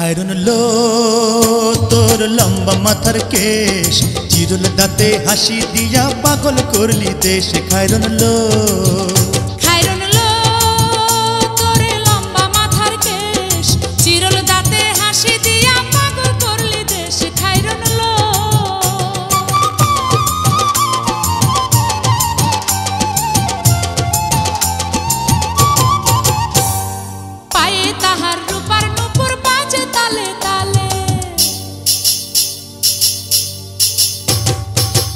খায়রুন লো তোর লম্বা মাথার কেশ, চিরুল দাঁতে হাসি দিয়া পাগল করলি দেশ। খায়রুন লো তোর লম্বা মাথার কেশ, চিরুল দাঁতে হাসি দিয়া পাগল করলি দেশ। খায়রুন লো পায়ে তাহার রূপার নূপুর বাজে তালে তালে,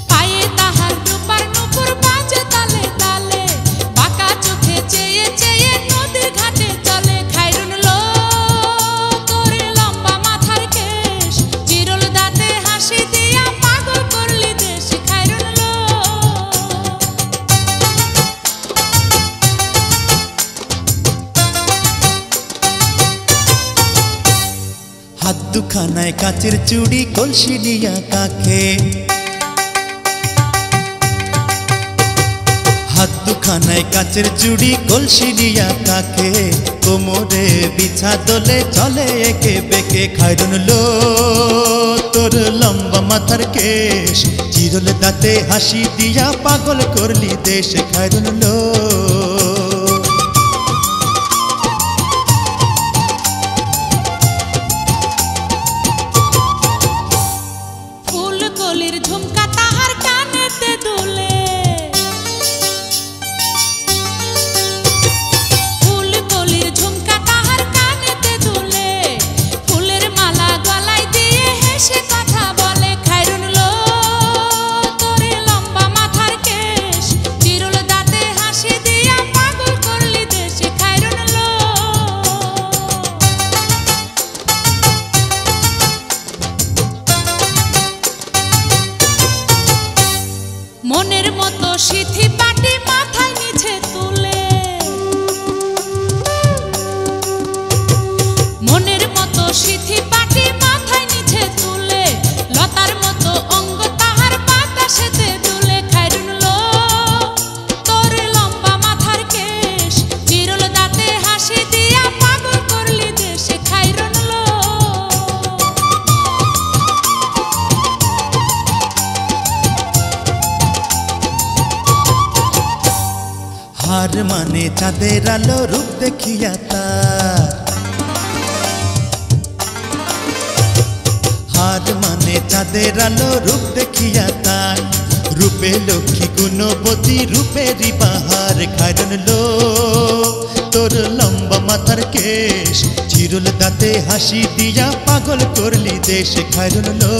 পায়ে তাহার রূপার নূপুর বাজে তালে তালে, বাঁকা চোখে চেয়ে চেয়ে নদীর ঘাটে চলে। খায়রুন লো তোর লম্বা মাথার কেশ, চিরুল দাঁতে হাসি দিয়া পাগল করলি দেশ। খায়রুন লো হাত দুখানায় কাচের চুড়ি, কলসি নিয়া কাখে, হাত দুখানায় কাচের চুড়ি, কলসি নিয়া কাখে, কোমরে বিছা দোলে চলে একে বেঁকে। খায়রুন লো তোর লম্বা মাথার কেশ, চিরুল দাঁতে হাসি দিয়া পাগল করলি দেশ। খায়রুন লো ফুলকলির ঝুমকা তাহার কানেতে দুলে, ফুলকলির ঝুমকা তাহার কানেতে দুলে, ফুলের মালা গলায় দিয়ে হেসে কথা বলে। খায়রুন লো তোর লম্বা মাথার কেশ, চিরুল দাঁতে হাসি দিয়া পাগল করলি দেশ। খায়রুন লো মনের মতো সিথি পাটি মাথায় নিচে তুলে, মনের মতো সিথি পাটি মাথায় নিচে তুলে, লতার মতো অঙ্গ তাহার বাতাসেতে দুলে। খায়রুন লো তোর লম্বা মাথার কেশ, চিরুল দাঁতে হাসি দিয়া পাগল করলি দেশ। খায়রুন লো হার মানে চাঁদের আলো, রূপ দেখিয়া তার, হার মানে চাঁদের আলো, রূপ দেখিয়া তার, রূপে লক্ষ্মী গুণবতী, রূপেরই বাহার। খায়রুন লো তোর লম্বা মাথার কেশ, চিরুল দাঁতে হাসি দিয়া পাগল করলি দেশ। খায়রুন লো